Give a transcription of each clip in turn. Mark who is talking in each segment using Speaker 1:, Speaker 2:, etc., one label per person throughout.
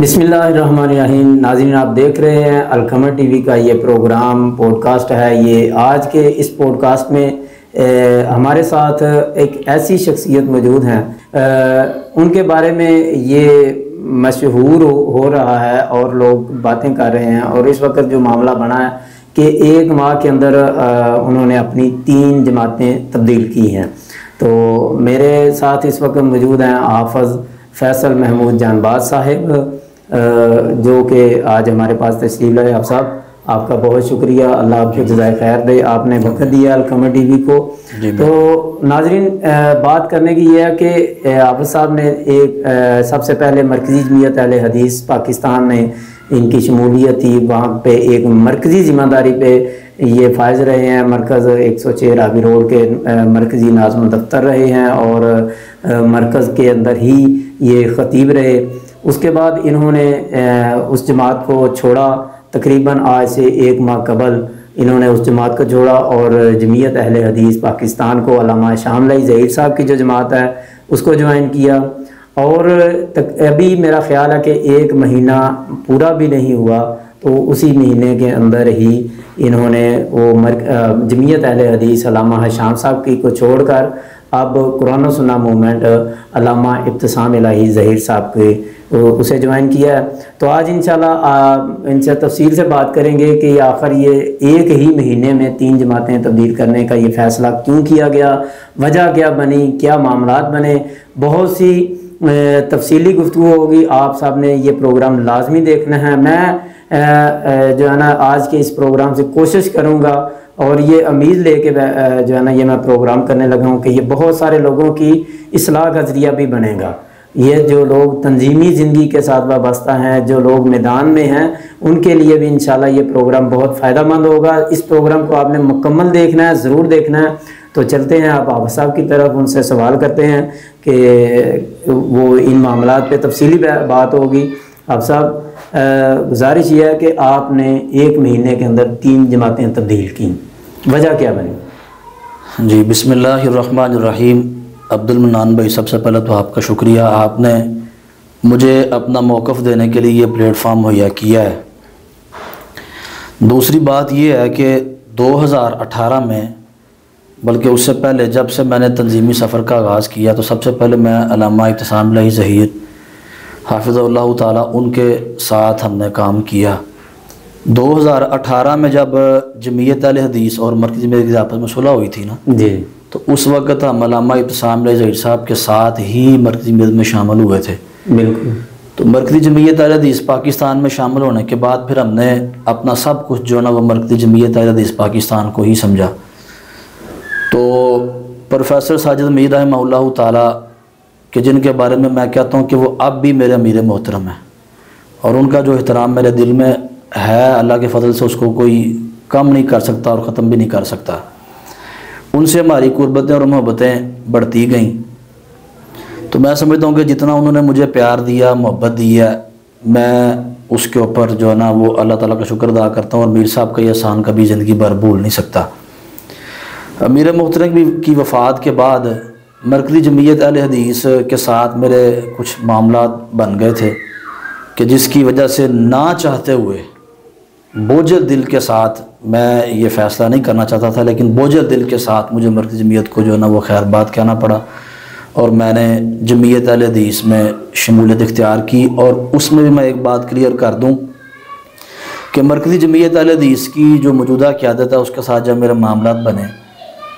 Speaker 1: بسم اللہ الرحمن الرحیم۔ ناظرین، آپ دیکھ رہے ہیں القمر ٹی وی کا یہ پروگرام پوڈ کاسٹ ہے۔ یہ آج کے اس پوڈ کاسٹ میں ہمارے ساتھ ایک ایسی شخصیت موجود ہیں، ان کے بارے میں یہ مشہور ہو رہا ہے اور لوگ باتیں کر رہے ہیں، اور اس وقت جو معاملہ بنا ہے کہ ایک ماہ کے اندر انہوں نے اپنی 3 جماعتیں تبدیل کی ہیں۔ تو میرے ساتھ اس وقت موجود ہیں حافظ فیصل محمود جانباز صاحب، جو کہ آج ہمارے پاس تشریف لائے۔ آپ صاحب، آپ کا بہت شکریہ، اللہ آپ کو جزائے خیر دے، آپ نے وقت دیا القمر ٹی وی کو۔ تو ناظرین، بات کرنے کی یہ ہے کہ حافظ صاحب نے ایک سب سے پہلے مرکزی جمعیت اہل حدیث پاکستان میں ان کی شمولیت تھی، وہاں پہ ایک مرکزی ذمہ داری پہ یہ فائز رہے ہیں۔ مرکز 106 راوی روڈ کے مرکزی ناظم دفتر رہے ہیں، اور مرکز کے اندر ہی یہ خطیب رہے۔ اس کے بعد انہوں نے اس جماعت کو چھوڑا، تقریباً آج سے 1 ماہ قبل انہوں نے اس جماعت کو چھوڑا اور جمعیت اہل حدیث پاکستان کو علامہ شاملہ ظہیر صاحب کی جو جماعت ہے اس کو جوائن کیا۔ اور ابھی میرا خیال ہے کہ 1 مہینہ پورا بھی نہیں ہوا، تو اسی مہینے کے اندر ہی انہوں نے وہ جمعیت اہل حدیث علامہ شام صاحب کی کو چھوڑ کر اب قرآن و سنہ موومنٹ علامہ ابتسام الہی ظہیر صاحب کے اسے جوائن کیا ہے۔ تو آج انشاءاللہ ان سے تفصیل سے بات کریں گے کہ آخر یہ 1 ہی مہینے میں 3 جماعتیں تبدیل کرنے کا یہ فیصلہ کیوں کیا گیا، وجہ کیا بنی، کیا معاملات بنے، بہت سی تفصیلی گفتگو ہوگی۔ آپ صاحب نے یہ پروگرام لازمی دیکھنا ہے۔ میں جو ہے نا آج کے اس پروگرام سے کوشش کروں گا، اور یہ امید لے کے جو ہے نا یہ میں پروگرام کرنے لگا ہوں کہ یہ بہت سارے لوگوں کی اصلاح کا ذریعہ بھی بنے گا۔ یہ جو لوگ تنظیمی زندگی کے ساتھ وابستہ ہیں، جو لوگ میدان میں ہیں، ان کے لیے بھی انشاءاللہ یہ پروگرام بہت فائدہ مند ہوگا۔ اس پروگرام کو آپ نے مکمل دیکھنا ہے، ضرور دیکھنا ہے۔ تو چلتے ہیں آپ حافظ صاحب کی طرف، ان سے سوال کرتے ہیں کہ وہ ان معاملات پہ تفصیلی بات ہوگی۔ حافظ صاحب، گزارش یہ ہے کہ آپ نے 1 مہینے کے اندر 3 جماعتیں تبدیل کی، وجہ کیا بنی؟
Speaker 2: جی، بسم اللہ الرحمن الرحیم۔ عبد المنان بھائی، سب سے پہلے تو آپ کا شکریہ، آپ نے مجھے اپنا موقف دینے کے لیے یہ پلیٹ فارم مہیا کیا ہے۔ دوسری بات یہ ہے کہ 2018 میں، بلکہ اس سے پہلے جب سے میں نے تنظیمی سفر کا آغاز کیا، تو سب سے پہلے میں علامہ ابتسام الہی ظہیر حافظ اللہ تعالیٰ ان کے ساتھ ہم نے کام کیا۔ 2018 میں جب جمعیت اہل حدیث اور مرکزی جمعیت کی آپس میں صلح ہوئی تھی نا
Speaker 1: جی،
Speaker 2: تو اس وقت ہم علامہ ابتسام الہی ظہیر صاحب کے ساتھ ہی مرکزی جمعیت میں شامل ہوئے تھے۔
Speaker 1: بالکل۔
Speaker 2: تو مرکزی جمعیت اہل حدیث پاکستان میں شامل ہونے کے بعد پھر ہم نے اپنا سب کچھ جو نا وہ مرکزی جمعیت اہل حدیث پاکستان کو ہی سمجھا۔ تو پروفیسر ساجد میر رحمہ اللہ تعالیٰ کہ جن کے بارے میں کہتا ہوں کہ وہ اب بھی میرے امیر محترم ہیں، اور ان کا جو احترام میرے دل میں ہے، اللہ کے فضل سے اس کو کوئی کم نہیں کر سکتا اور ختم بھی نہیں کر سکتا۔ ان سے ہماری قربتیں اور محبتیں بڑھتی گئیں۔ تو میں سمجھتا ہوں کہ جتنا انہوں نے مجھے پیار دیا، محبت دی ہے، میں اس کے اوپر جو ہے نا وہ اللہ تعالیٰ کا شکر ادا کرتا ہوں، اور میر صاحب کا یہ احسان کبھی زندگی بھر بھول نہیں سکتا۔ امیر محترم کی وفات کے بعد مرکزی جمعیت اہل حدیث کے ساتھ میرے کچھ معاملات بن گئے تھے کہ جس کی وجہ سے نہ چاہتے ہوئے بوجھل دل کے ساتھ میں یہ فیصلہ نہیں کرنا چاہتا تھا، لیکن بوجھل دل کے ساتھ مجھے مرکزی جمعیت کو جو ہے نا وہ خیر بات کہنا پڑا، اور میں نے جمعیت اہل حدیث میں شمولیت اختیار کی۔ اور اس میں بھی میں ایک بات کلیئر کر دوں کہ مرکزی جمعیت اہل حدیث کی جو موجودہ قیادت ہے اس کے ساتھ جب میرے معاملات بنے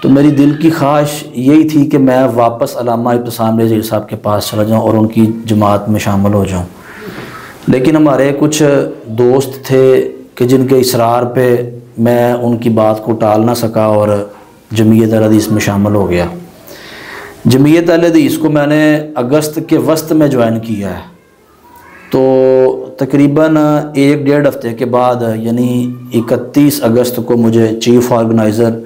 Speaker 2: تو میری دل کی خواہش یہی تھی کہ میں واپس علامہ ابتسام الہی ظہیر صاحب کے پاس چلا جاؤں اور ان کی جماعت میں شامل ہو جاؤں، لیکن ہمارے کچھ دوست تھے کہ جن کے اصرار پہ میں ان کی بات کو ٹال نہ سکا اور جمعیت اہل حدیث میں شامل ہو گیا۔ جمعیت اہل حدیث کو میں نے اگست کے وسط میں جوائن کیا ہے، تو تقریباً 1-1.5 ہفتے کے بعد یعنی 31 اگست کو مجھے چیف آرگنائزر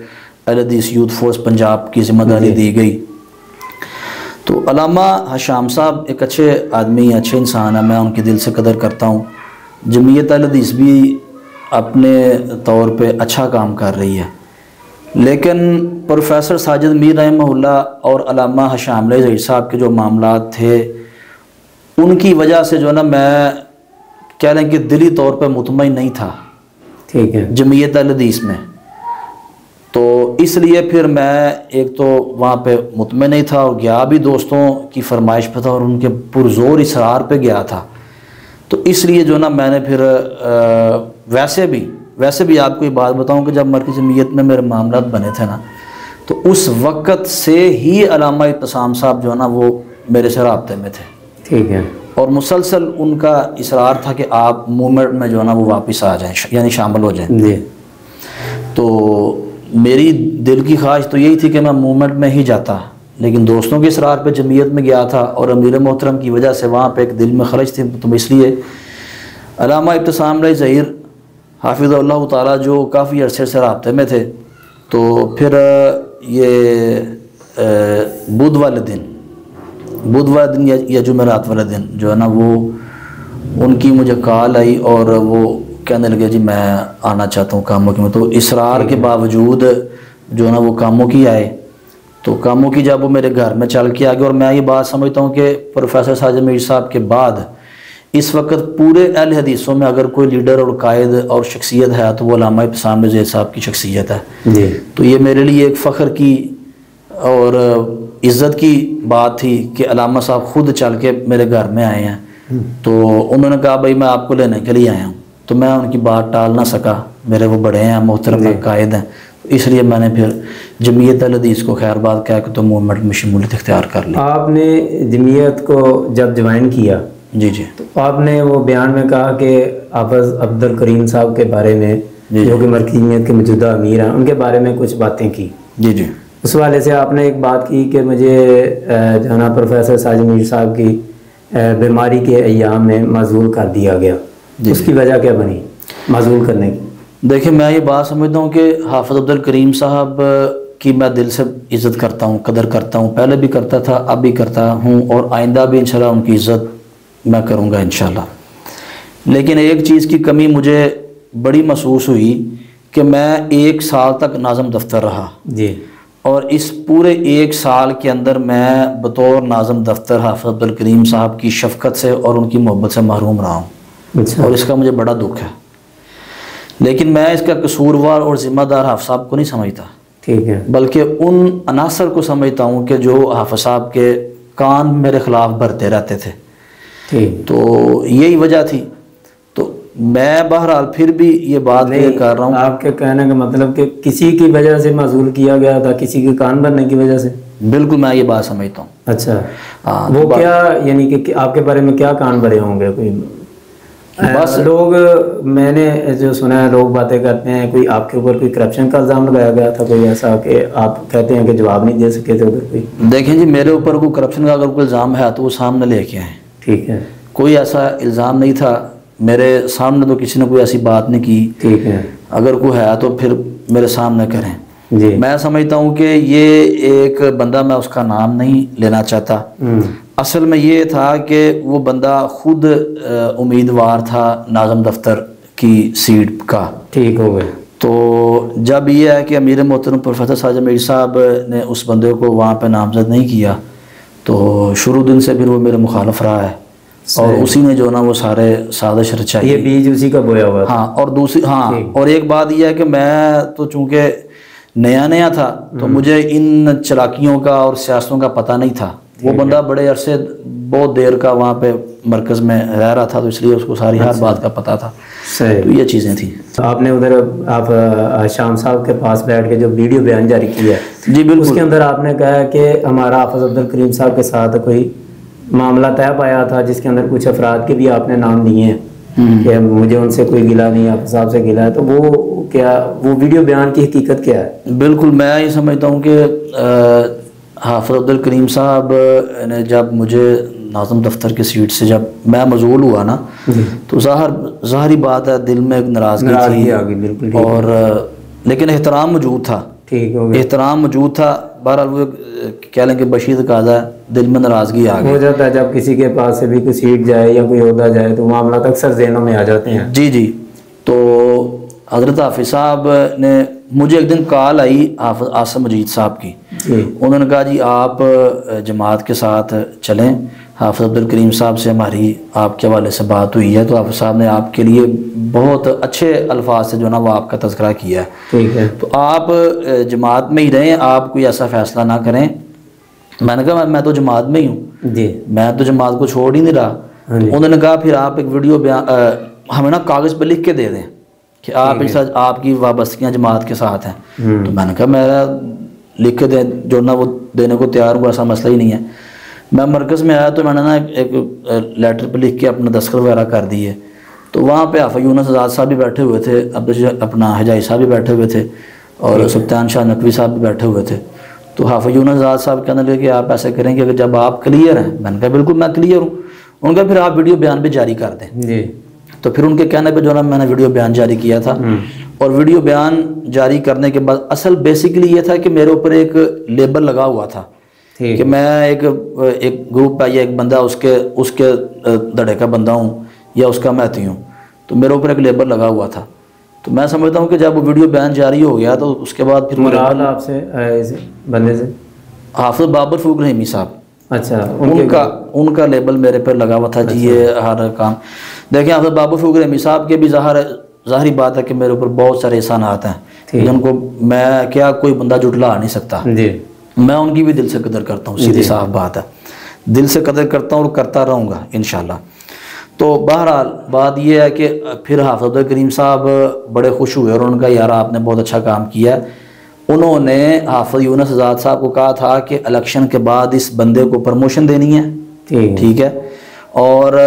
Speaker 2: اہل حدیث یوتھ فورس پنجاب کی ذمہ داری دی گئی۔ تو علامہ شام صاحب ایک اچھے آدمی ہیں، اچھے انسان ہیں، میں ان کی دل سے قدر کرتا ہوں۔ جمعیت اہل حدیث بھی اپنے طور پہ اچھا کام کر رہی ہے، لیکن پروفیسر ساجد میر رحمہ اللہ اور علامہ شام الہی ظہیر صاحب کے جو معاملات تھے ان کی وجہ سے جو ہے نا میں کہہ لیں کہ دلی طور پہ مطمئن نہیں تھا
Speaker 1: ٹھیک ہے
Speaker 2: جمعیت اہل حدیث میں، تو اس لیے پھر میں ایک تو وہاں پہ مطمئن نہیں تھا، اور گیا بھی دوستوں کی فرمائش پہ تھا اور ان کے پرزور اصرار پہ گیا تھا، تو اس لیے جو نا میں نے پھر ویسے بھی آپ کو یہ بات بتاؤں کہ جب مرکزی جمعیت میں میرے معاملات بنے تھے نا، تو اس وقت سے ہی علامہ ابتسام صاحب جو ہے نا وہ میرے سے رابطے میں تھے،
Speaker 1: ٹھیک ہے،
Speaker 2: اور مسلسل ان کا اصرار تھا کہ آپ موومنٹ میں جو ہے نا وہ واپس آ جائیں، یعنی شامل ہو جائیں۔
Speaker 1: جی
Speaker 2: تو میری دل کی خواہش تو یہی تھی کہ میں موومنٹ میں ہی جاتا، لیکن دوستوں کے اصرار پہ جمعیت میں گیا تھا، اور امیر محترم کی وجہ سے وہاں پہ ایک دل میں خرچ تھی، تو اس لیے علامہ ابتسام علیہ ظہیر حافظ اللہ تعالیٰ جو کافی عرصے سے رابطے میں تھے، تو پھر یہ بدھ والے دن یا جمعرات والے دن جو ہے نا وہ ان کی مجھے کال آئی، اور وہ کہنے لگے جی میں آنا چاہتا ہوں کاموں کی میں، تو اصرار کے باوجود جو ہے نا وہ کاموں کی آئے، تو کاموں کی جب وہ میرے گھر میں چل کے آگے، اور میں یہ بات سمجھتا ہوں کہ پروفیسر ساجد میر صاحب کے بعد اس وقت پورے اہل حدیثوں میں اگر کوئی لیڈر اور قائد اور شخصیت ہے تو وہ علامہ ابتسام علیہ ظہیر صاحب کی شخصیت ہے
Speaker 1: جی، تو
Speaker 2: یہ میرے لیے ایک فخر کی اور عزت کی بات تھی کہ علامہ صاحب خود چل کے میرے گھر میں آئے ہیں، تو انہوں نے کہا بھائی میں آپ کو لینے کے لیے آیا ہوں، تو میں ان کی بات ٹال نہ سکا، میرے وہ بڑے ہیں، محترم قائد ہیں، اس لیے میں نے پھر جمعیت اہل حدیث کو خیر بات کہا کہ تو موومنٹ میں شمولیت اختیار کر لی۔
Speaker 1: آپ نے جمعیت کو جب جوائن کیا
Speaker 2: جی
Speaker 1: تو آپ نے وہ بیان میں کہا کہ حافظ عبد الکریم صاحب کے بارے میں جو کہ مرکزی جمعیت کے موجودہ امیر ہیں ان کے بارے میں کچھ باتیں کی،
Speaker 2: جی
Speaker 1: اس والے سے آپ نے ایک بات کی کہ مجھے جو ہے نا پروفیسر ساجد میر صاحب کی بیماری کے ایام میں معزول کر دیا گیا، اس کی وجہ کیا بنی معزول کرنے کی؟
Speaker 2: دیکھیں میں یہ بات سمجھتا ہوں کہ حافظ عبد الکریم صاحب کی میں دل سے عزت کرتا ہوں، قدر کرتا ہوں، پہلے بھی کرتا تھا، اب بھی کرتا ہوں، اور آئندہ بھی انشاءاللہ ان کی عزت میں کروں گا انشاءاللہ۔ لیکن ایک چیز کی کمی مجھے بڑی محسوس ہوئی کہ میں 1 سال تک ناظم دفتر رہا
Speaker 1: جی،
Speaker 2: اور اس پورے 1 سال کے اندر میں بطور ناظم دفتر حافظ عبد الکریم صاحب کی شفقت سے اور ان کی محبت سے محروم رہا ہوں، اور اس کا مجھے بڑا دکھ ہے، لیکن میں اس کا قصوروار اور ذمہ دار حافظ صاحب کو نہیں سمجھتا،
Speaker 1: ٹھیک ہے،
Speaker 2: بلکہ ان عناصر کو سمجھتا ہوں کہ جو حافظ صاحب کے کان میرے خلاف بھرتے رہتے تھے، تو یہی وجہ تھی۔ تو میں بہرحال پھر بھی یہ بات کر رہا ہوں،
Speaker 1: آپ کے کہنے کا مطلب کہ کسی کی وجہ سے معزول کیا گیا تھا، کسی کے کان بھرنے کی وجہ سے؟
Speaker 2: بالکل میں یہ بات سمجھتا ہوں۔
Speaker 1: اچھا، وہ کیا یعنی کہ آپ کے بارے میں کیا کان بھرے ہوں گے؟ کوئی بس لوگ، میں نے جو سنا ہے لوگ باتیں کرتے ہیں کوئی آپ کے اوپر کوئی کرپشن کا الزام لگایا گیا تھا، کوئی ایسا کہ آپ کہتے ہیں کہ جواب نہیں دے سکے تھے ادھر کوئی؟
Speaker 2: دیکھیں جی میرے اوپر کوئی کرپشن کا اگر کوئی الزام ہے تو وہ سامنے لے کے آئیں،
Speaker 1: ٹھیک ہے،
Speaker 2: کوئی ایسا الزام نہیں تھا میرے سامنے، تو کسی نے کوئی ایسی بات نہیں کی،
Speaker 1: ٹھیک ہے،
Speaker 2: اگر کوئی ہے تو پھر میرے سامنے کریں۔
Speaker 1: جی،
Speaker 2: میں سمجھتا ہوں کہ یہ ایک بندہ، میں اس کا نام نہیں لینا چاہتا، اصل میں یہ تھا کہ وہ بندہ خود امیدوار تھا ناظم دفتر کی سیٹ کا،
Speaker 1: ٹھیک ہو گئے۔
Speaker 2: تو جب یہ ہے کہ امیر محترم پروفیسر ساجد میر صاحب نے اس بندے کو وہاں پہ نامزد نہیں کیا، تو شروع دن سے پھر وہ میرے مخالف رہا ہے، اور اسی نے جو نا وہ سارے سازش رچائی،
Speaker 1: یہ بیج اسی کا بویا ہوا تھا۔
Speaker 2: ہاں، اور دوسری اور ایک بات یہ ہے کہ میں تو چونکہ نیا تھا تو مجھے ان چلاکیوں کا اور سیاستوں کا پتہ نہیں تھا، وہ بندہ بڑے عرصے بہت دیر کا وہاں پہ مرکز میں رہ رہا تھا، تو اس لیے اس کو ساری ہر بات کا پتہ تھا، تو یہ چیزیں تھیں۔
Speaker 1: آپ نے ادھر آپ شام صاحب کے پاس بیٹھ کے جو ویڈیو بیان جاری کیا ہے،
Speaker 2: جی بالکل،
Speaker 1: اس کے اندر آپ نے کہا کہ ہمارا حافظ عبد الکریم صاحب کے ساتھ کوئی معاملہ طے پایا تھا جس کے اندر کچھ افراد کے بھی آپ نے نام لیے ہیں کہ مجھے ان سے کوئی گلہ نہیں، حافظ صاحب سے گلہ ہے، تو وہ کیا، وہ ویڈیو بیان کی حقیقت کیا ہے؟ بالکل
Speaker 2: میں یہ سمجھتا ہوں کہ حافظ عبد الکریم صاحب نے جب مجھے ناظم دفتر کی سیٹ سے جب میں معزول ہوا نا، تو ظاہری بات ہے دل میں ایک ناراضگی تھی، اور لیکن احترام موجود تھا، احترام موجود تھا، بہرحال وہ کہہ لیں کہ بشیر قاضا دل میں ناراضگی آ گئی،
Speaker 1: ہو جاتا ہے جب کسی کے پاس سے بھی کوئی سیٹ جائے یا کوئی عہدہ جائے تو معاملات اکثر ذہنوں میں آ جاتے ہیں۔
Speaker 2: جی، تو حضرت حافظ صاحب نے مجھے ایک دن کال آئی حافظ عاصم مجید صاحب کی، انہوں نے کہا جی آپ جماعت کے ساتھ چلیں، حافظ عبدالکریم صاحب سے ہماری آپ کے حوالے سے بات ہوئی ہے، تو حافظ صاحب نے آپ کے لیے بہت اچھے الفاظ سے جو نا وہ آپ کا تذکرہ کیا ہے.
Speaker 1: ٹھیک ہے.
Speaker 2: تو آپ جماعت میں ہی رہیں، آپ کوئی ایسا فیصلہ نہ کریں. میں نے کہا میں تو جماعت میں ہی ہوں
Speaker 1: جی،
Speaker 2: میں تو جماعت کو چھوڑ ہی نہیں رہا. انہوں نے کہا پھر آپ ایک ویڈیو ہمیں نا کاغذ پہ لکھ کے دے دیں کہ آپ کی وابستگیاں جماعت کے ساتھ ہیں. تو میں نے کہا میرا لکھ کے دیں جو نا وہ دینے کو تیار ہوں، ایسا مسئلہ ہی نہیں ہے. میں مرکز میں آیا تو میں نے نا ایک لیٹر پہ لکھ کے اپنا دستخط وغیرہ کر دیے. تو وہاں پہ حافظ یونس آزاد صاحب بھی بیٹھے ہوئے تھے، اپنا حجائی صاحب بھی بیٹھے ہوئے تھے، اور سلطان شاہ نقوی صاحب بھی بیٹھے ہوئے تھے. تو حافظ یونس آزاد صاحب کہنے لگے کہ آپ ایسے کریں گے کہ جب آپ کلیئر ہیں. میں نے کہا بالکل میں کلیئر ہوں. ان کا پھر آپ ویڈیو بیان بھی جاری کر دیں.
Speaker 1: جی.
Speaker 2: تو پھر ان کے کہنے پہ جو نا میں نے ویڈیو بیان جاری کیا تھا. اور ویڈیو بیان جاری کرنے کے بعد اصل بیسیکلی یہ تھا کہ میرے اوپر ایک لیبل لگا ہوا تھا کہ میں ایک گروپ ہے یا ایک بندہ اس کے دڑے کا بندہ ہوں یا اس کا مہتی ہوں. تو میرے اوپر ایک لیبل لگا ہوا تھا. تو میں سمجھتا ہوں کہ جب وہ ویڈیو بیان جاری ہو گیا تو اس کے بعد پھر
Speaker 1: مراد آپ سے بندے سے
Speaker 2: حافظ بابر فروغ رحیمی صاحب،
Speaker 1: اچھا
Speaker 2: ان کا لیبل میرے پر لگا ہوا تھا. جی یہ ہر کام دیکھیں حافظ بابر فروغ رحیمی صاحب کے بھی ظاہری بات ہے کہ میرے اوپر بہت سارے احسانات ہیں جن کو میں کیا کوئی بندہ جھٹلا نہیں سکتا. میں ان کی بھی دل سے قدر کرتا ہوں، سیدھی صاف بات ہے، دل سے قدر کرتا ہوں اور کرتا رہوں گا انشاءاللہ. تو بہرحال بات یہ ہے کہ پھر حافظ عبدالکریم صاحب بڑے خوش ہوئے اور انہوں نے کہا یار آپ نے بہت اچھا کام کیا ہے. انہوں نے حافظ یونس آزاد صاحب کو کہا تھا کہ الیکشن کے بعد اس بندے کو پروموشن دینی ہے، ٹھیک ہے، اور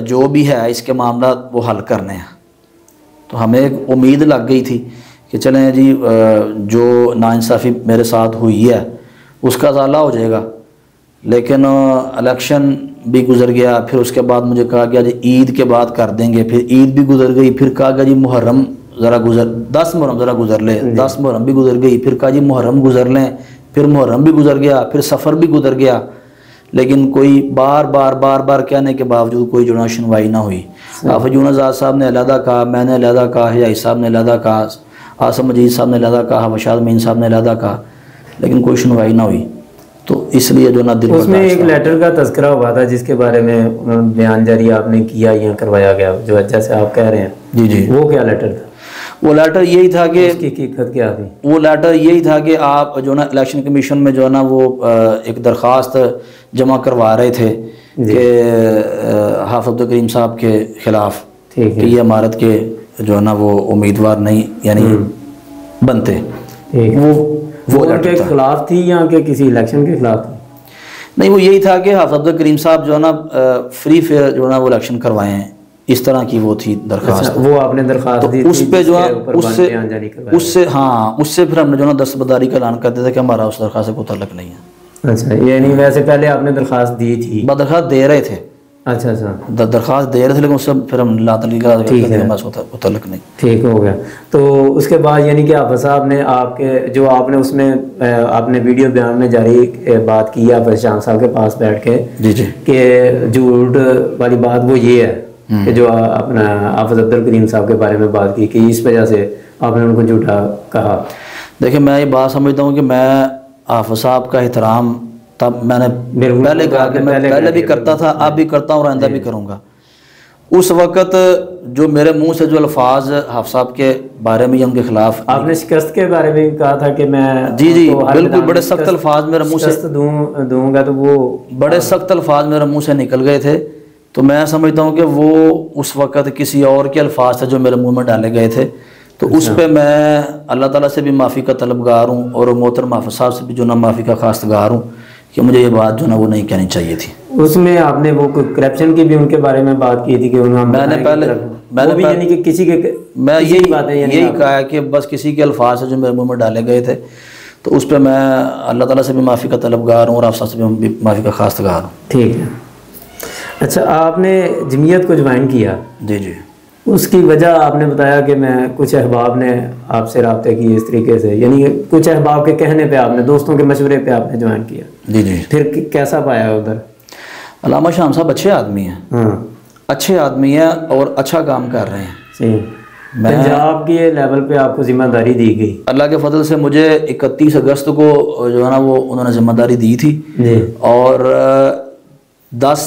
Speaker 2: جو بھی ہے اس کے معاملات وہ حل کرنے ہیں. تو ہمیں ایک امید لگ گئی تھی کہ چلیں جی جو ناانصافی میرے ساتھ ہوئی ہے اس کا ازالہ ہو جائے گا. لیکن الیکشن بھی گزر گیا. پھر اس کے بعد مجھے کہا گیا جی عید کے بعد کر دیں گے. پھر عید بھی گزر گئی. پھر کہا گیا جی محرم ذرا 10 محرم ذرا گزر لیں. 10 محرم بھی گزر گئی. پھر کہا جی محرم گزر لیں. پھر محرم بھی گزر گیا. پھر سفر بھی گزر گیا. لیکن کوئی بار بار کہنے کے باوجود کوئی جو سنوائی نہ ہوئی. حافظ یونس آزاد صاحب نے علیحدہ کہا، میں نے علیحدہ کہا، حجائی صاحب نے علیحدہ کہا، عاصم مجید صاحب نے علیحدہ کہا، وشاد مین صاحب نے علیحدہ کہا، لیکن کوئی سنوائی نہ ہوئی. تو اس لیے جو نا دل
Speaker 1: اس میں ایک لیٹر کا تذکرہ ہوا تھا جس کے بارے میں بیان جاری آپ نے کیا یا کروایا گیا جو جیسے آپ کہہ رہے ہیں. جی وہ کیا لیٹر تھا؟
Speaker 2: وہ لیٹر یہی تھا کہ
Speaker 1: اس کی حقیقت کیا تھی؟ وہ
Speaker 2: لیٹر یہی تھا کہ آپ جو نا الیکشن کمیشن میں جو نا وہ ایک درخواست جمع کروا رہے تھے کہ حافظ عبدالکریم صاحب کے خلاف کہ یہ امارت کے جو نا وہ امیدوار نہیں یعنی بنتے.
Speaker 1: وہ ان کے خلاف تھی یا کہ کسی الیکشن کے خلاف تھی؟
Speaker 2: نہیں، وہ یہی تھا کہ حافظ عبدالکریم صاحب جو نا فری فیئر جو نا وہ الیکشن کروائیں، اس طرح کی وہ تھی درخواست.
Speaker 1: وہ آپ نے درخواست دی
Speaker 2: اس پہ جو اس سے پھر ہم نے جو نا دستبرداری کا اعلان کر دیا تھا کہ ہمارا اس درخواست سے کوئی تعلق نہیں ہے.
Speaker 1: اچھا، یعنی ویسے پہلے آپ نے درخواست دی تھی؟
Speaker 2: درخواست دے رہے تھے.
Speaker 1: اچھا
Speaker 2: درخواست دے رہے تھے لیکن اس سے پھر ہم اللہ تعالی کا تعلق نہیں.
Speaker 1: ٹھیک ہو گیا. تو اس کے بعد یعنی کہ حافظ صاحب نے آپ کے جو آپ نے اس میں آپ نے ویڈیو بیان میں جاری بات کی حافظ شام صاحب کے پاس بیٹھ کے
Speaker 2: جی
Speaker 1: کہ جھوٹ والی بات وہ یہ ہے کہ جو اپنا حافظ عبدالکریم صاحب کے بارے میں بات کی کہ اس وجہ سے آپ نے ان کو جھوٹا کہا.
Speaker 2: دیکھیں میں یہ بات سمجھتا ہوں کہ میں حافظ صاحب کا احترام تب میں نے پہلے کہا کہ میں پہلے بھی کرتا تھا، اب بھی کرتا ہوں اور آئندہ بھی کروں گا. اس وقت جو میرے منہ سے جو الفاظ حافظ صاحب کے بارے میں یا ان کے خلاف
Speaker 1: آپ نے شکست کے بارے میں کہا تھا کہ میں
Speaker 2: جی بالکل بڑے سخت الفاظ میرے منہ سے
Speaker 1: دوں گا، تو وہ
Speaker 2: بڑے سخت الفاظ میرے منہ سے نکل گئے تھے. تو میں سمجھتا ہوں کہ وہ اس وقت کسی اور کے الفاظ تھے جو میرے منہ میں ڈالے گئے تھے. تو اس پہ میں اللہ تعالیٰ سے بھی معافی کا طلبگار ہوں اور محترم حافظ صاحب سے بھی جو نا معافی کا خواستگار ہوں کہ مجھے یہ بات جو نا وہ نہیں کہنی چاہیے تھی.
Speaker 1: اس میں آپ نے وہ کرپشن کی بھی ان کے بارے میں بات کی تھی کہ
Speaker 2: میں نے یہی کہا کہ بس کسی کے الفاظ سے جو میرے منہ میں ڈالے گئے تھے. تو اس پہ میں اللہ تعالیٰ سے بھی معافی کا طلبگار ہوں اور آپ سے بھی معافی کا خواستگار ہوں.
Speaker 1: ٹھیک ہے. اچھا، آپ نے جمعیت کو جوائن کیا؟
Speaker 2: جی
Speaker 1: اس کی وجہ آپ نے بتایا کہ میں کچھ احباب نے آپ سے رابطے کی اس طریقے سے، یعنی کچھ احباب کے کہنے پہ آپ نے، دوستوں کے مشورے پہ آپ نے جوائن کیا. جی پھر کیسا پایا ادھر؟
Speaker 2: علامہ شام صاحب اچھے آدمی ہیں، اچھے آدمی ہیں اور اچھا کام کر رہے ہیں.
Speaker 1: پنجاب کے لیول پہ آپ کو ذمہ داری دی گئی.
Speaker 2: اللہ کے فضل سے مجھے 31 اگست کو جو ہے نا وہ انہوں نے ذمہ داری دی تھی اور 10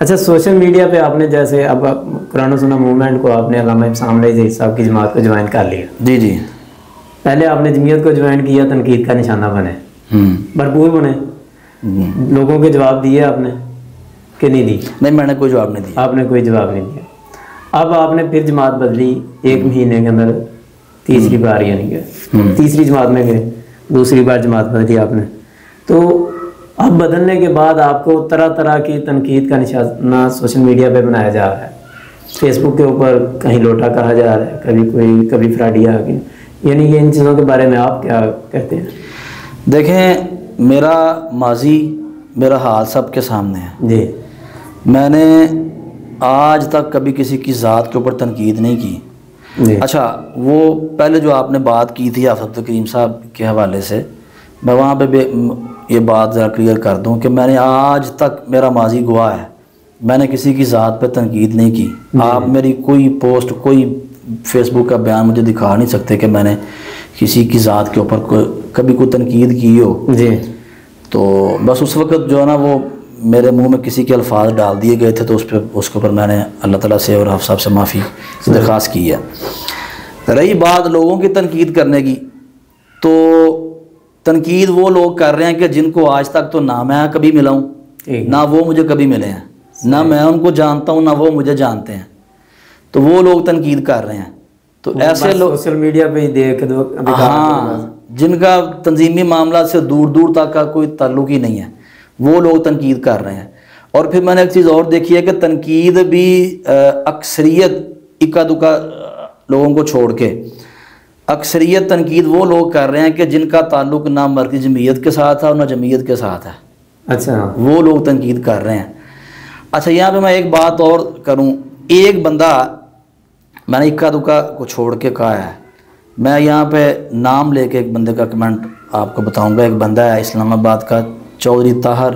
Speaker 1: اچھا سوشل میڈیا پہ آپ نے جیسے اب قرآن و سنت موومنٹ کو آپ نے علامہ ابسام علیہ صاحب کی جماعت کو جوائن کر لیا.
Speaker 2: جی جی.
Speaker 1: پہلے آپ نے جمعیت کو جوائن کیا, تنقید کا نشانہ بنے, بھرپور بنے, لوگوں کے جواب دیے آپ نے کہ نہیں دی؟
Speaker 2: نہیں, میں نے کوئی جواب نہیں دیا.
Speaker 1: آپ نے کوئی جواب نہیں دیا. اب آپ نے پھر جماعت بدلی 1 مہینے کے اندر, تیسری بار یعنی کہ تیسری جماعت میں گئے, دوسری بار جماعت بدلی آپ نے. تو اب بدلنے کے بعد آپ کو طرح طرح کی تنقید کا نشانہ سوشل میڈیا پہ بنایا جا رہا ہے. فیس بک کے اوپر کہیں لوٹا کہا جا رہا ہے, کبھی فراڈیا آ گئی, یعنی کہ ان چیزوں کے بارے میں آپ کیا کہتے ہیں؟
Speaker 2: دیکھیں, میرا ماضی میرا حال سب کے سامنے ہے.
Speaker 1: جی.
Speaker 2: میں نے آج تک کبھی کسی کی ذات کے اوپر تنقید نہیں کی.
Speaker 1: جی.
Speaker 2: اچھا, وہ پہلے جو آپ نے بات کی تھی آفت کریم صاحب کے حوالے سے, میں وہاں پہ یہ بات ذرا کلیئر کر دوں کہ میں نے آج تک, میرا ماضی گواہ ہے, میں نے کسی کی ذات پہ تنقید نہیں کی. آپ میری کوئی پوسٹ, کوئی فیس بک کا بیان مجھے دکھا نہیں سکتے کہ میں نے کسی کی ذات کے اوپر کبھی کوئی تنقید کی ہو.
Speaker 1: جی.
Speaker 2: تو بس اس وقت جو ہے نا وہ میرے منہ میں کسی کے الفاظ ڈال دیے گئے تھے, تو اس کے اوپر میں نے اللہ تعالیٰ سے اور حافظ صاحب سے معافی درخواست کی ہے. رہی بات لوگوں کی تنقید کرنے کی, تو تنقید وہ لوگ کر رہے ہیں کہ جن کو آج تک تو نہ میں کبھی ملا ہوں, نہ وہ مجھے کبھی ملے ہیں, نہ میں ان کو جانتا ہوں, نہ وہ مجھے جانتے ہیں. تو وہ لوگ تنقید کر رہے ہیں. تو ایسے لوگ
Speaker 1: سوشل میڈیا پہ ہی دیکھ دو,
Speaker 2: ہاں, جن کا تنظیمی معاملات سے دور دور تک کا کوئی تعلق ہی نہیں ہے, وہ لوگ تنقید کر رہے ہیں. اور پھر میں نے ایک چیز اور دیکھی ہے کہ تنقید بھی اکثریت اکا دکا لوگوں کو چھوڑ کے اکثریت تنقید وہ لوگ کر رہے ہیں کہ جن کا تعلق نہ مرکزی جمعیت کے ساتھ ہے اور نہ جمعیت کے ساتھ ہے.
Speaker 1: اچھا,
Speaker 2: وہ لوگ تنقید کر رہے ہیں. اچھا, یہاں پہ میں ایک بات اور کروں. ایک بندہ, میں نے اکا دکا کو چھوڑ کے کہا ہے, میں یہاں پہ نام لے کے ایک بندے کا کمنٹ آپ کو بتاؤں گا. ایک بندہ ہے اسلام آباد کا, چودھری طاہر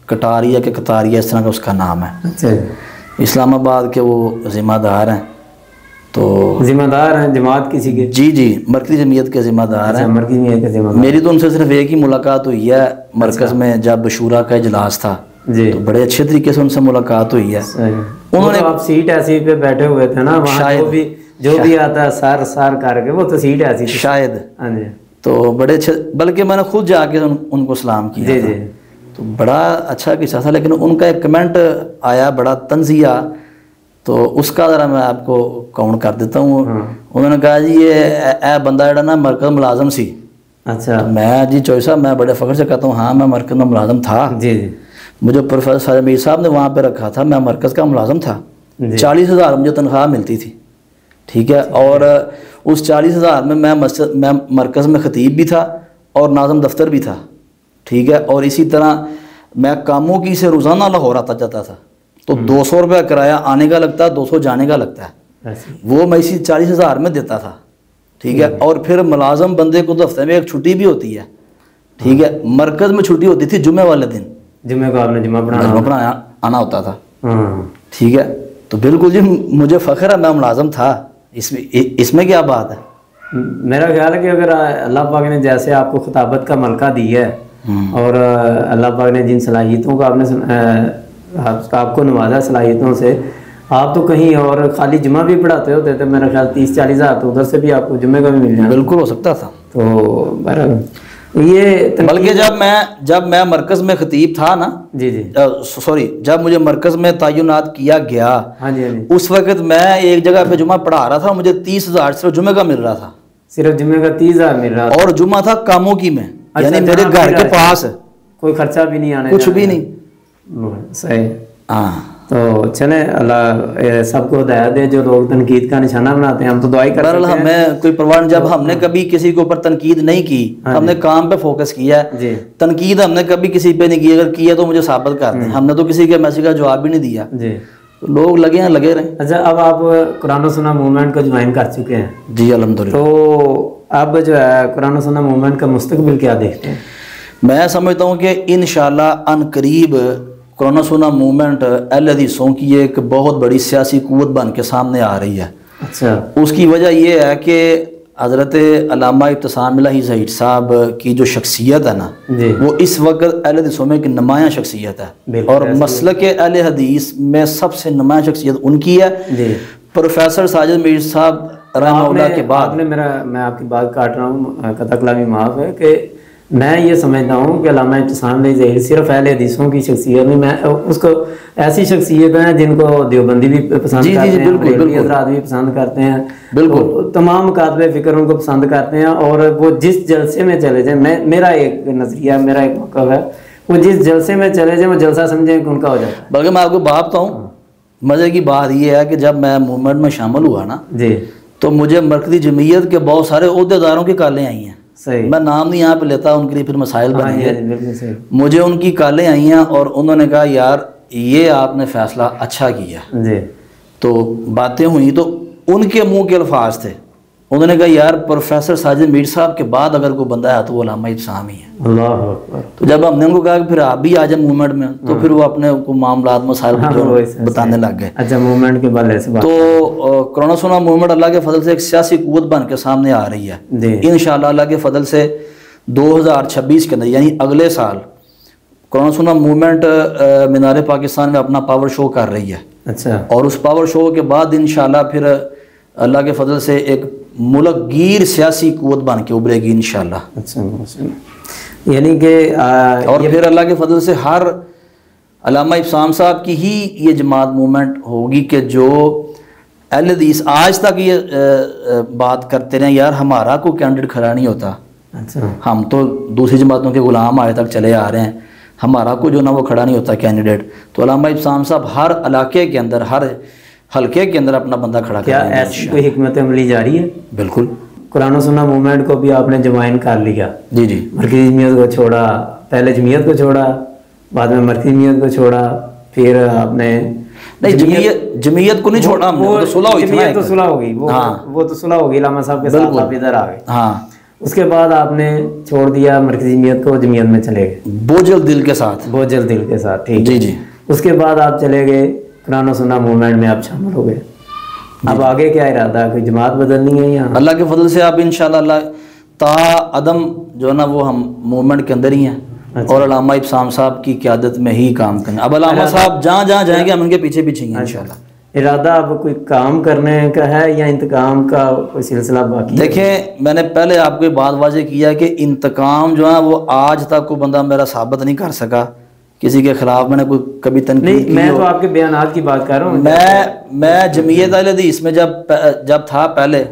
Speaker 2: کٹاریا کے کتاریا اس طرح کا اس کا نام ہے.
Speaker 1: اچھا,
Speaker 2: اسلام آباد کے وہ ذمہ دار ہیں. تو
Speaker 1: ذمہ دار ہیں جماعت کسی کے؟
Speaker 2: جی جی, مرکزی جمعیت کے ذمہ دار ہیں.
Speaker 1: مرکزی جمعیت کے ذمہ دار.
Speaker 2: میری تو ان سے صرف ایک ہی ملاقات ہوئی ہے مرکز میں, جب شورا کا اجلاس تھا.
Speaker 1: جی.
Speaker 2: تو بڑے اچھے طریقے سے ان سے ملاقات ہوئی ہے.
Speaker 1: انہوں نے, آپ سیٹ ایسی پہ بیٹھے ہوئے تھے نا, وہاں جو بھی آتا ہے سار کر کے, وہ تو سیٹ ایسی تھی
Speaker 2: شاید.
Speaker 1: ہاں جی.
Speaker 2: تو بڑے اچھے, بلکہ میں نے خود جا کے ان کو سلام کیا.
Speaker 1: جی جی.
Speaker 2: تو بڑا اچھا قصہ تھا. لیکن ان کا ایک کمنٹ آیا بڑا طنزیہ, تو اس کا ذرا میں آپ کو کاؤنٹ کر دیتا ہوں. انہوں نے کہا جی یہ بندہ جڑا نا مرکز ملازم سی.
Speaker 1: اچھا.
Speaker 2: میں جی چوئی صاحب, میں بڑے فخر سے کہتا ہوں, ہاں میں مرکز میں ملازم تھا.
Speaker 1: جی جی.
Speaker 2: مجھے پروفیسر ساجد میر صاحب نے وہاں پہ رکھا تھا, میں مرکز کا ملازم تھا. 40,000 مجھے تنخواہ ملتی تھی. ٹھیک ہے, اور اس 40,000 میں میں مرکز میں خطیب بھی تھا اور ناظم دفتر بھی تھا. ٹھیک ہے, اور اسی طرح میں کاموں کی سے روزانہ لاہور آتا جاتا تھا. تو 200 روپیہ کرایہ آنے کا لگتا ہے, 200 جانے کا لگتا ہے. وہ میں اسی 40,000 میں دیتا تھا. ٹھیک ہے, اور پھر ملازم بندے کو دفتر میں ایک چھٹی بھی ہوتی ہے. ٹھیک ہے, مرکز میں چھٹی ہوتی تھی جمعے والے دن,
Speaker 1: جمعے کو آپ نے جمعہ
Speaker 2: پڑھانا آنا ہوتا تھا. ٹھیک ہے, تو بالکل جی مجھے فخر ہے, میں ملازم تھا. اس میں کیا بات ہے؟
Speaker 1: میرا خیال ہے کہ اگر اللہ پاک نے جیسے آپ کو خطابت کا ملکہ دی ہے, اور اللہ پاک نے جن صلاحیتوں کو آپ کو نوازا صلاحیتوں سے, آپ تو کہیں اور خالی جمعہ بھی پڑھاتے ہوتے تھے. میرا خیال 30-40 ہزار تو ادھر سے بھی آپ کو جمعے کا بھی مل جائے.
Speaker 2: بالکل ہو سکتا تھا.
Speaker 1: تو یہ
Speaker 2: بلکہ جب میں مرکز میں خطیب تھا نا,
Speaker 1: جی جی
Speaker 2: سوری, جب مجھے مرکز میں تعینات کیا گیا,
Speaker 1: ہاں جی,
Speaker 2: اس وقت میں ایک جگہ پہ جمعہ پڑھا رہا تھا, مجھے 30,000 صرف جمعے کا مل رہا تھا.
Speaker 1: صرف جمعے کا 30,000 مل رہا تھا,
Speaker 2: اور جمعہ تھا کاموں کی میں, یعنی میرے گھر کے پاس,
Speaker 1: کوئی خرچہ بھی نہیں آنے,
Speaker 2: کچھ بھی نہیں.
Speaker 1: صحیح.
Speaker 2: ہاں,
Speaker 1: تو چلیں اللہ سب کو ہدایت دے جو لوگ تنقید کا نشانہ بناتے ہیں. ہم تو دعائی کر رہے ہیں,
Speaker 2: ہمیں کوئی پرواہ نہیں. جب ہم نے کبھی کسی کے اوپر تنقید نہیں کی, ہم نے کام پہ فوکس کیا ہے. تنقید ہم نے کبھی کسی پہ نہیں کی, اگر کیا تو مجھے ثابت کر دیں. ہم نے تو کسی کے میسج کا جواب بھی نہیں دیا. تو لوگ لگے رہے.
Speaker 1: اچھا, اب آپ قرآن و سنت موومنٹ کو جوائن کر چکے ہیں.
Speaker 2: جی الحمدللہ.
Speaker 1: تو اب جو ہے قرآن و سنت موومنٹ کا مستقبل کیا دیکھتے ہیں؟
Speaker 2: میں سمجھتا ہوں کہ انشاءاللہ ان قریب قرآن و سنت موومنٹ اہل حدیثوں کی ایک بہت بڑی سیاسی قوت بن کے سامنے آ رہی ہے.
Speaker 1: اچھا.
Speaker 2: اس کی وجہ یہ ہے کہ حضرت علامہ ابتسام الہی ظہیر صاحب کی جو شخصیت ہے نا
Speaker 1: جی
Speaker 2: وہ اس وقت اہل حدیثوں میں ایک نمایاں شخصیت ہے، اور مسلک اہل حدیث میں سب سے نمایاں شخصیت ان کی ہے۔
Speaker 1: جی
Speaker 2: پروفیسر ساجد میر صاحب رحمہ اللہ کے بعد
Speaker 1: میں آپ کی بات کاٹ رہا ہوں، قطع کلامی معاف ہے، کہ میں یہ سمجھتا ہوں کہ علامہ ابتسام الہی ظہیر صرف اہل حدیثوں کی شخصیت نہیں، میں اس کو ایسی شخصیت ہیں جن کو دیوبندی بھی پسند کرتے ہیں، بریلوی حضرات بھی پسند کرتے ہیں، بالکل تمام مکاتب فکر ان کو پسند کرتے ہیں، اور وہ جس جلسے میں چلے جائیں، میرا ایک نظریہ، میرا ایک موقف ہے، وہ جس جلسے میں چلے جائیں وہ جلسہ سمجھیں کہ ان کا ہو جاتا ہے۔
Speaker 2: بلکہ میں آپ کو بات بتاؤں، مزے کی بات یہ ہے کہ جب میں موومنٹ میں شامل ہوا نا
Speaker 1: جی
Speaker 2: تو مجھے مرکزی جمعیت کے بہت سارے عہدیداروں کی کالیں آئی ہیں،
Speaker 1: صحیح،
Speaker 2: میں نام نہیں یہاں پہ لیتا، ان کے لیے پھر مسائل بنے گے،
Speaker 1: بالکل صحیح،
Speaker 2: مجھے ان کی کالیں آئی ہیں اور انہوں نے کہا یار یہ آپ نے فیصلہ اچھا کیا،
Speaker 1: جی
Speaker 2: تو باتیں ہوئیں تو ان کے منہ کے الفاظ تھے، انہوں نے کہا یار پروفیسر ساجد میر صاحب کے بعد اگر کوئی بندہ ہے تو وہ علامہ ابتسام ہی ہے۔
Speaker 1: اللہ اکبر۔
Speaker 2: تو جب ہم نے ان کو کہا کہ پھر آپ بھی آ جائیں موومنٹ میں، تو پھر وہ اپنے کو معاملات مسائل بتانے لگ گئے۔
Speaker 1: اچھا موومنٹ کے بارے سے
Speaker 2: تو کرونا سونا موومنٹ اللہ کے فضل سے ایک سیاسی قوت بن کے سامنے آ رہی ہے، انشاءاللہ اللہ کے فضل سے 2026 کے اندر یعنی اگلے سال کرونا سونا موومنٹ مینار پاکستان میں اپنا پاور شو کر رہی ہے۔
Speaker 1: اچھا،
Speaker 2: اور اس پاور شو کے بعد انشاءاللہ پھر اللہ کے فضل سے ایک ملک گیر سیاسی قوت بن کے ابھرے گی انشاءاللہ۔
Speaker 1: اچھا، یعنی کہ
Speaker 2: اور پھر اللہ کے فضل سے ہر علامہ ابتسام صاحب کی ہی یہ جماعت موومنٹ ہوگی کہ جو اہل حدیث آج تک یہ بات کرتے رہے یار ہمارا کوئی کینڈیڈیٹ کھڑا نہیں ہوتا،
Speaker 1: اچھا
Speaker 2: ہم تو دوسری جماعتوں کے غلام آج تک چلے آ رہے ہیں، ہمارا کو جو نا وہ کھڑا نہیں ہوتا کینڈیڈیٹ، تو علامہ ابتسام صاحب ہر علاقے کے اندر ہر حلقے کے اندر اپنا بندہ کھڑا
Speaker 1: کیا ایسی کوئی حکمت عملی جاری ہے؟
Speaker 2: بالکل،
Speaker 1: قرآن و سنہ موومنٹ کو بھی آپ نے جوائن کر لیا،
Speaker 2: جی جی،
Speaker 1: مرکزی جمعیت کو چھوڑا، پہلے جمعیت کو چھوڑا، بعد میں مرکزی جمعیت کو چھوڑا، پھر آپ نے
Speaker 2: نہیں جمعیت کو نہیں چھوڑا ہم نے، وہ تو صلح ہوئی تھی،
Speaker 1: جمعیت تو صلح ہو گئی، وہ تو صلح ہو گئی، علامہ صاحب کے ساتھ آپ ادھر آ گئے،
Speaker 2: ہاں،
Speaker 1: اس کے بعد آپ نے چھوڑ دیا مرکزی جمعیت کو، جمعیت میں چلے گئے
Speaker 2: بوجھل دل کے ساتھ،
Speaker 1: بوجھل دل کے ساتھ، ٹھیک،
Speaker 2: جی جی،
Speaker 1: اس کے بعد آپ چلے گئے قرآن و سنہ موومنٹ میں، آپ شامل ہو گئے، اب آگے کیا ارادہ ہے؟ کوئی جماعت بدلنی ہے یا؟ اللہ
Speaker 2: کے فضل سے آپ انشاءاللہ اللہ تا عدم جو ہے نا وہ ہم موومنٹ کے اندر ہی ہیں، اور علامہ ابتسام صاحب کی قیادت میں ہی کام کریں، اب علامہ صاحب جہاں جہاں جائیں گے ہم ان کے پیچھے پیچھے ہیں انشاءاللہ۔
Speaker 1: ارادہ اب کوئی کام کرنے کا ہے یا انتقام کا کوئی سلسلہ باقی؟
Speaker 2: دیکھیں میں نے پہلے آپ کو یہ بات واضح کیا کہ انتقام جو ہے وہ آج تک کوئی بندہ میرا ثابت نہیں کر سکا، کسی کے خلاف میں نے کوئی کبھی تنقید کی،
Speaker 1: میں تو آپ کے بیانات کی بات کر رہا ہوں،
Speaker 2: میں جمعیت اہل حدیث میں جب تھا پہلے،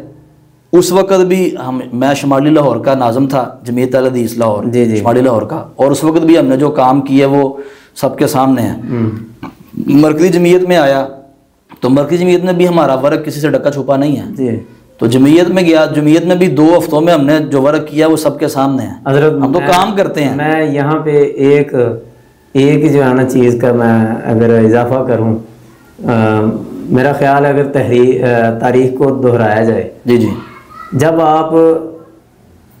Speaker 2: اس وقت بھی میں شمالی لاہور کا ناظم تھا، جمعیت اہل حدیث لاہور، شمالی لاہور کا، اور اس وقت بھی ہم نے جو کام کیے وہ سب کے سامنے ہیں۔ مرکزی جمعیت میں آیا تو مرکزی جمعیت میں بھی ہمارا ورک کسی سے ڈکا چھپا نہیں ہے، تو جمعیت میں گیا، جمعیت میں بھی 2 ہفتوں میں ہم نے جو ورک کیا وہ سب کے سامنے ہے، ہم تو کام کرتے ہیں۔
Speaker 1: میں یہاں پہ ایک جو ہے نا چیز کا میں اگر اضافہ کروں، میرا خیال ہے اگر تاریخ کو دہرایا جائے،
Speaker 2: جی جی،
Speaker 1: جب آپ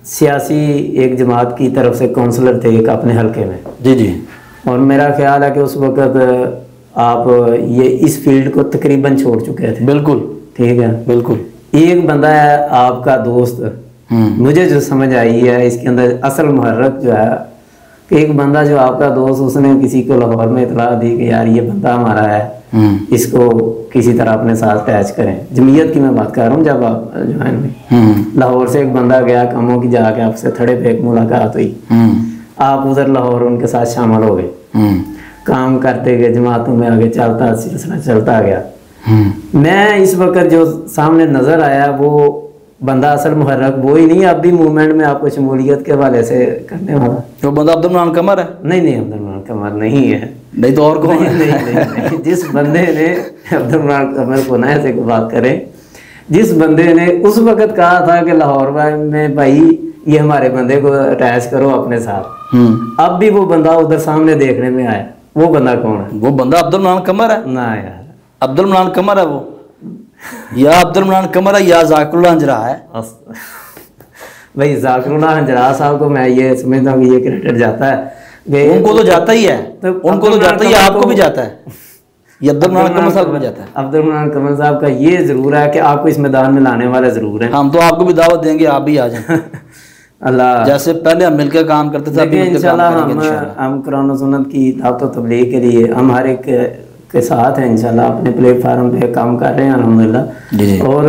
Speaker 1: سیاسی ایک جماعت کی طرف سے کونسلر تھے ایک اپنے حلقے میں،
Speaker 2: جی جی،
Speaker 1: اور میرا خیال ہے کہ اس وقت آپ یہ اس فیلڈ کو تقریباً چھوڑ چکے تھے،
Speaker 2: بالکل
Speaker 1: ٹھیک ہے،
Speaker 2: بالکل،
Speaker 1: ایک بندہ ہے آپ کا دوست، مجھے جو سمجھ آئی ہے اس کے اندر اصل محرک جو ہے کہ ایک بندہ جو آپ کا دوست، اس نے کسی کو لاہور میں اطلاع دی کہ یار یہ بندہ ہمارا ہے، اس کو کسی طرح اپنے ساتھ اٹیچ کریں، جمعیت کی میں بات کر رہا ہوں، جب آپ جوائن ہوئی لاہور سے ایک بندہ گیا کاموں کی، جا کے آپ سے تھڑے پہ ایک ملاقات ہوئی، آپ ادھر لاہور ان کے ساتھ شامل ہو گئے، کام کرتے گئے، جماعتوں میں آگے چلتا سلسلہ چلتا گیا۔ میں اس وقت جو سامنے نظر آیا وہ بندہ اصل محرک وہی نہیں، اب بھی موومنٹ میں آپ کو شمولیت کے حوالے سے کرنے والا
Speaker 2: وہ بندہ عبد الرحمان قمر ہے؟
Speaker 1: نہیں عبد الرحمان قمر نہیں ہے،
Speaker 2: نہیں تو اور کون ہے؟
Speaker 1: نہیں، جس بندے نے عبد الرحمان قمر کو نہ سے بات کریں، جس بندے نے اس وقت کہا تھا کہ لاہور میں بھائی یہ ہمارے بندے کو اٹیچ کرو اپنے ساتھ، اب بھی وہ بندہ ادھر سامنے دیکھنے میں آیا، وہ بندہ کون ہے؟
Speaker 2: وہ بندہ عبد الرحمان قمر ہے؟
Speaker 1: نہ یار،
Speaker 2: عبد الرحمان قمر ہے وہ، یا عبد الرحمان قمر ہے یا ذاکر اللہ ہنجرا ہے۔
Speaker 1: بھائی ذاکر اللہ ہنجرا صاحب کو میں یہ سمجھتا ہوں کہ یہ کریڈٹ جاتا ہے،
Speaker 2: ان کو تو جاتا ہی ہے، ان کو تو جاتا ہی ہے، آپ کو بھی جاتا ہے، یہ عبد الرحمان کمل صاحب کو جاتا ہے.
Speaker 1: عبد الرحمان کمل صاحب کا یہ ضرور ہے کہ آپ کو اس میدان میں لانے والا ضرور ہے.
Speaker 2: ہم تو آپ کو بھی دعوت دیں گے, آپ بھی آ جائیں.
Speaker 1: اللہ
Speaker 2: جیسے پہلے ہم مل کے کام کرتے تھے,
Speaker 1: انشاءاللہ ہم قرآن و سنت کی دعوت و تبلیغ کے لیے ہم ہر ایک کے ساتھ ہیں انشاءاللہ. اپنے پلیٹ فارم پہ کام کر رہے ہیں الحمدللہ. اور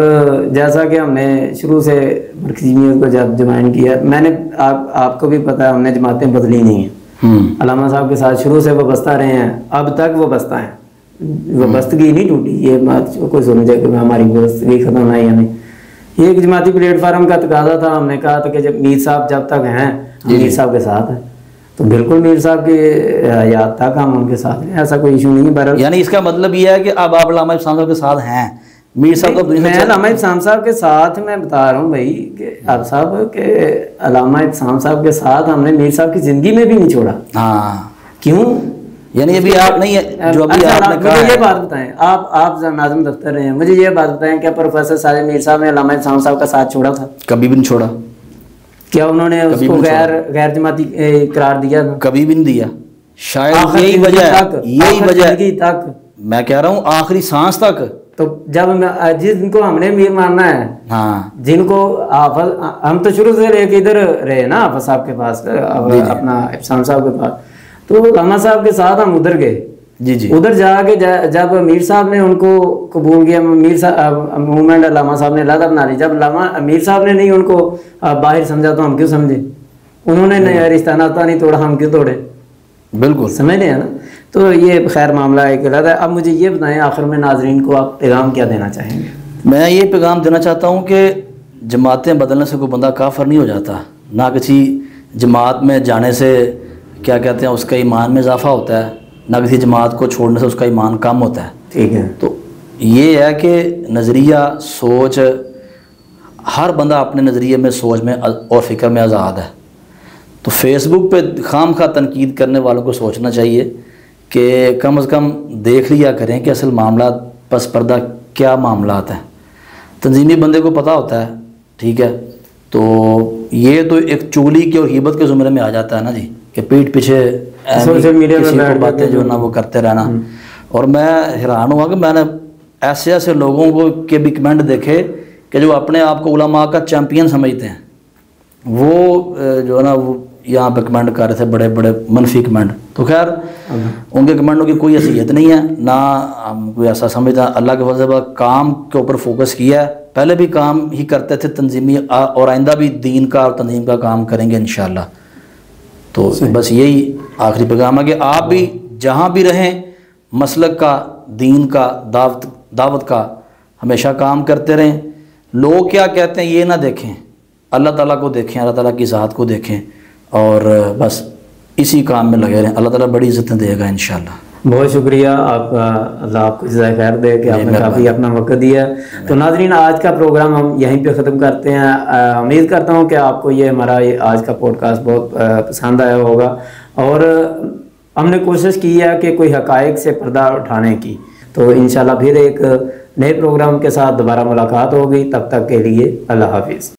Speaker 1: جیسا کہ ہم نے شروع سے مرکزی جمعیت کو جب جوائن کیا, میں نے آپ کو بھی پتہ ہے ہم نے جماعتیں بدلی نہیں ہیں. علامہ صاحب کے ساتھ شروع سے وابستہ رہے ہیں, اب تک وابستہ ہیں. وابستگی نہیں ٹوٹی. یہ بات کوئی سمجھے کہ ہماری وابستگی ختم ہے یا نہیں. یہ ایک جماعتی پلیٹ فارم کا تقاضا تھا. ہم نے کہا تھا کہ جب میر صاحب جب تک ہیں میر صاحب کے ساتھ ہیں, تو بالکل میر صاحب کی حیات تک ہم ان کے ساتھ ہیں, ایسا کوئی ایشو نہیں ہے.
Speaker 2: یعنی اس کا مطلب یہ ہے کہ اب آپ علامہ افسام صاحب کے ساتھ ہیں. میر صاحب کو
Speaker 1: میں علامہ افسام صاحب کے ساتھ میں بتا رہا ہوں بھائی کہ آپ صاحب کہ علامہ افسام صاحب کے ساتھ ہم نے میر صاحب کی زندگی میں بھی نہیں چھوڑا.
Speaker 2: ہاں
Speaker 1: کیوں؟
Speaker 2: یعنی ابھی آپ نہیں ہے جو ابھی آپ نے کہا.
Speaker 1: مجھے یہ بات بتائیں, آپ ناظم دفتر رہے ہیں, مجھے یہ بات بتائیں کیا پروفیسر ساجد میر صاحب نے علامہ افسام صاحب کا ساتھ چھوڑا تھا؟
Speaker 2: کبھی بھی نہیں چھوڑا.
Speaker 1: کیا انہوں نے اس کو غیر جماعتی قرار دیا تھا؟
Speaker 2: کبھی بھی نہیں دیا. شاید یہی وجہ ہے, میں کہہ رہا ہوں آخری سانس تک.
Speaker 1: تو جب جن کو ہم نے میر ماننا ہے,
Speaker 2: ہاں
Speaker 1: جن کو ہم تو شروع سے لے کے ادھر رہے نا حافظ صاحب کے پاس, اپنا افسام صاحب کے پاس, تو علامہ صاحب کے ساتھ ہم ادھر گئے. ادھر جا کے جب میر صاحب نے ان کو قبول کیا, میر صاحب موومنٹ علامہ صاحب نے علیحدہ بنا لی. جب علامہ میر صاحب نے نہیں ان کو باہر سمجھا تو ہم کیوں سمجھے؟ انہوں نے رشتہ ناتا نہیں توڑا, ہم کیوں توڑے؟
Speaker 2: بالکل
Speaker 1: سمجھ لیں نا. تو یہ خیر معاملہ ایک علیحدہ ہے. اب مجھے یہ بتائیں آخر میں ناظرین کو آپ پیغام کیا دینا چاہیں گے؟
Speaker 2: میں یہ پیغام دینا چاہتا ہوں کہ جماعتیں بدلنے سے کوئی بندہ کافر نہیں ہو جاتا. نہ کسی جماعت میں جانے سے کیا کہتے ہیں اس کا ایمان میں اضافہ ہوتا ہے, نہ کسی جماعت کو چھوڑنے سے اس کا ایمان کم ہوتا ہے.
Speaker 1: ٹھیک ہے.
Speaker 2: تو یہ ہے کہ نظریہ سوچ, ہر بندہ اپنے نظریے میں سوچ میں اور فکر میں آزاد ہے. تو فیس بک پہ خام خواہ تنقید کرنے والوں کو سوچنا چاہیے کہ کم از کم دیکھ لیا کریں کہ اصل معاملات پس پردہ کیا معاملات ہیں. تنظیمی بندے کو پتہ ہوتا ہے, ٹھیک ہے. تو یہ تو ایک چغلی کی اور غیبت کے زمرے میں آ جاتا ہے نا جی, کہ پیٹھ پیچھے
Speaker 1: سوشل میڈیا میں
Speaker 2: باتیں جو نا وہ کرتے رہنا. اور میں حیران ہوا کہ میں نے ایسے لوگوں کو کے بھی کمنٹ دیکھے کہ جو اپنے آپ کو علماء کا چیمپئن سمجھتے ہیں, وہ جو ہے نا وہ یہاں پہ کمنٹ کر رہے تھے, بڑے بڑے منفی کمنٹ. تو خیر ان کے کمنٹوں کی کوئی حیثیت نہیں ہے, نہ ہم کوئی ایسا سمجھتا. اللہ کے فضل سے کام کے اوپر فوکس کیا ہے, پہلے بھی کام ہی کرتے تھے تنظیمی, اور آئندہ بھی دین کا اور تنظیم کا کام کریں گے انشاءاللہ. تو بس یہی آخری پیغام ہے کہ آپ بھی جہاں بھی رہیں مسلک کا, دین کا, دعوت کا ہمیشہ کام کرتے رہیں. لوگ کیا کہتے ہیں یہ نہ دیکھیں, اللہ تعالیٰ کو دیکھیں, اللہ تعالیٰ کی ذات کو دیکھیں, اور بس اسی کام میں لگے رہیں. اللہ تعالیٰ بڑی عزتیں دے گا انشاءاللہ.
Speaker 1: بہت شکریہ آپ کا, اللہ آپ کو جزائے خیر دے کہ آپ نے کافی اپنا وقت دیا. تو ناظرین آج کا پروگرام ہم یہیں پہ ختم کرتے ہیں. امید کرتا ہوں کہ آپ کو یہ ہمارا آج کا پوڈ کاسٹ بہت پسند آیا ہوگا, اور ہم نے کوشش کی ہے کہ کوئی حقائق سے پردہ اٹھانے کی. تو انشاءاللہ پھر ایک نئے پروگرام کے ساتھ دوبارہ ملاقات ہوگی. تب تک کے لیے اللہ حافظ.